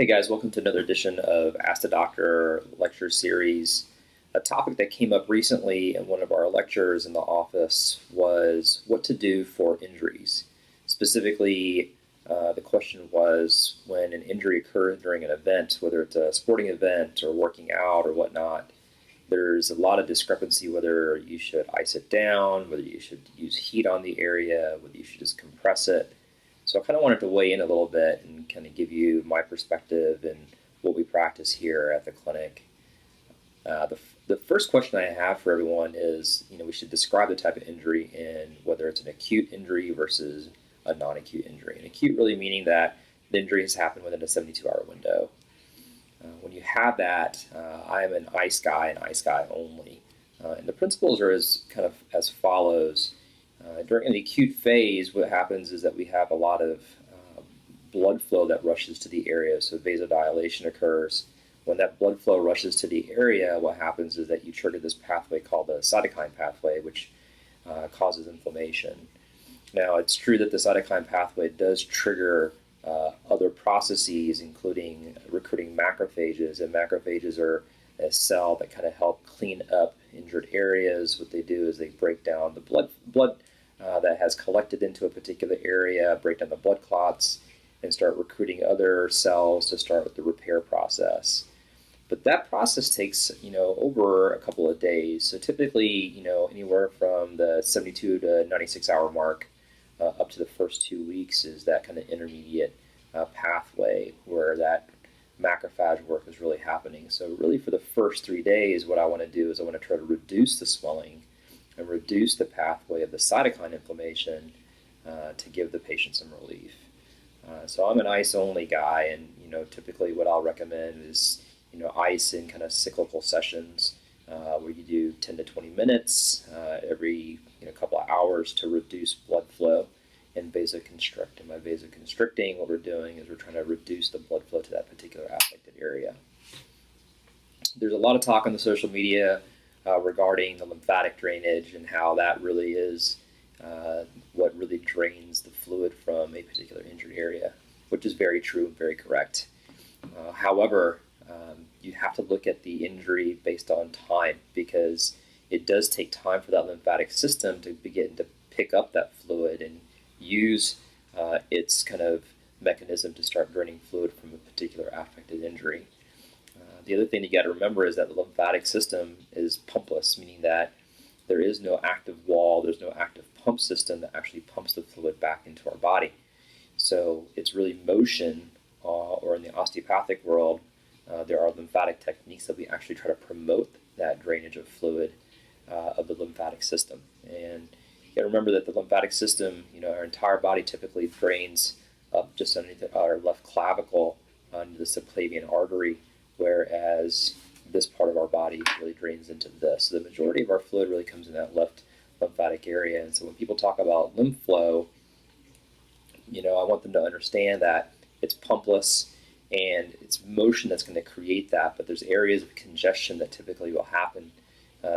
Hey guys, welcome to another edition of Ask the Doctor lecture series. A topic that came up recently in one of our lectures in the office was what to do for injuries. Specifically, the question was when an injury occurs during an event, whether it's a sporting event or working out or whatnot, there's a lot of discrepancy whether you should ice it down, whether you should use heat on the area, whether you should just compress it. So I kind of wanted to weigh in a little bit and kind of give you my perspective and what we practice here at the clinic. The first question I have for everyone is, we should describe the type of injury and whether it's an acute injury versus a non-acute injury. And acute really meaning that the injury has happened within a 72-hour window. When you have that, I am an ice guy and ice guy only. And the principles are as follows. During the acute phase, what happens is that we have a lot of blood flow that rushes to the area, so vasodilation occurs. When that blood flow rushes to the area, what happens is that you trigger this pathway called the cytokine pathway, which causes inflammation. Now, it's true that the cytokine pathway does trigger other processes, including recruiting macrophages, and macrophages are a cell that kind of help clean up injured areas. What they do is they break down the blood that has collected into a particular area, break down the blood clots, and start recruiting other cells to start with the repair process. But that process takes, over a couple of days. So typically, anywhere from the 72 to 96-hour mark up to the first 2 weeks is that kind of intermediate pathway where that macrophage work is really happening. So really for the first 3 days, what I want to do is I want to try to reduce the swelling and reduce the pathway of the cytokine inflammation to give the patient some relief. So I'm an ice-only guy, and typically what I'll recommend is ice in kind of cyclical sessions where you do 10 to 20 minutes every couple of hours to reduce blood flow and vasoconstrict. And by vasoconstricting, what we're doing is we're trying to reduce the blood flow to that particular affected area. There's a lot of talk on the social media regarding the lymphatic drainage and how that really is what really drains the fluid from a particular injured area, which is very true and very correct. However, you have to look at the injury based on time, because it does take time for that lymphatic system to begin to pick up that fluid and use its kind of mechanism to start draining fluid from a particular affected injury. The other thing you got to remember is that the lymphatic system is pumpless, meaning that there is no active wall, there's no active pump system that actually pumps the fluid back into our body. So it's really motion, or in the osteopathic world, there are lymphatic techniques that we actually try to promote that drainage of fluid of the lymphatic system. And you got to remember that the lymphatic system, our entire body typically drains up just underneath our left clavicle under the subclavian artery, whereas this part of our body really drains into this. So the majority of our fluid really comes in that left lymphatic area. And so when people talk about lymph flow, I want them to understand that it's pumpless and it's motion that's going to create that, but there's areas of congestion that typically will happen.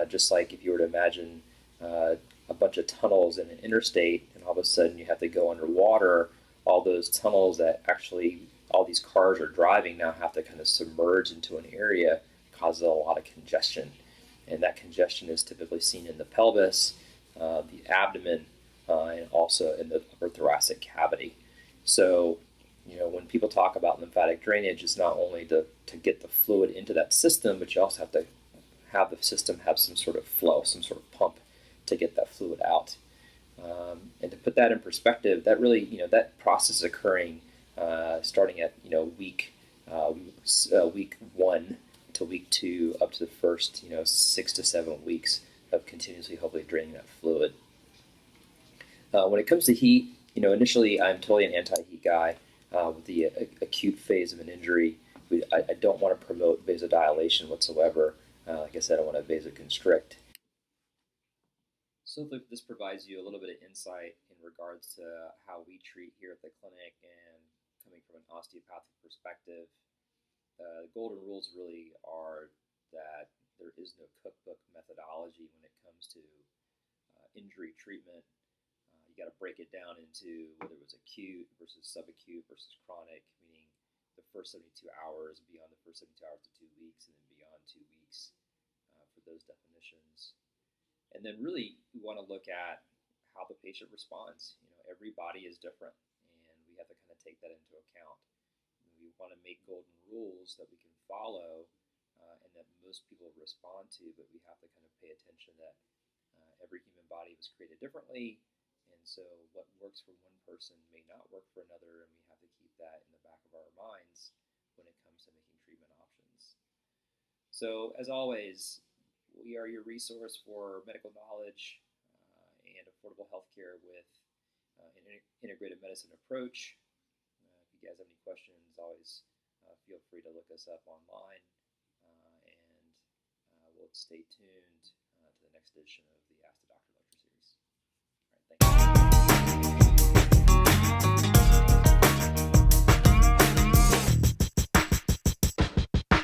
Just like if you were to imagine a bunch of tunnels in an interstate and all of a sudden you have to go underwater, all those tunnels that actually all these cars are driving now have to kind of submerge into an area, causes a lot of congestion. And that congestion is typically seen in the pelvis, the abdomen, and also in the upper thoracic cavity. So, when people talk about lymphatic drainage, it's not only to get the fluid into that system, but you also have to have the system have some sort of flow, some sort of pump to get that fluid out. And to put that in perspective, that really, that process is occurring starting at, week 1 to week 2 up to the first, 6 to 7 weeks of continuously hopefully draining that fluid. When it comes to heat, initially I'm totally an anti-heat guy with the acute phase of an injury. I don't want to promote vasodilation whatsoever. Like I said, I want to vasoconstrict. So hopefully this provides you a little bit of insight in regards to how we treat here at the clinic, and coming from an osteopathic perspective. The golden rules really are that there is no cookbook methodology when it comes to injury treatment. You got to break it down into whether it was acute versus subacute versus chronic, meaning the first 72 hours, beyond the first 72 hours to 2 weeks, and then beyond 2 weeks for those definitions. And then really we want to look at how the patient responds. Every body is different, and we have to kind of take that into account. We want to make golden rules that we can follow and that most people respond to, but we have to kind of pay attention that every human body was created differently, and so what works for one person may not work for another, and we have to keep that in the back of our minds when it comes to making treatment options. So, as always, we are your resource for medical knowledge and affordable healthcare with an integrated medicine approach. If you guys have any questions, always feel free to look us up online, and we'll stay tuned to the next edition of the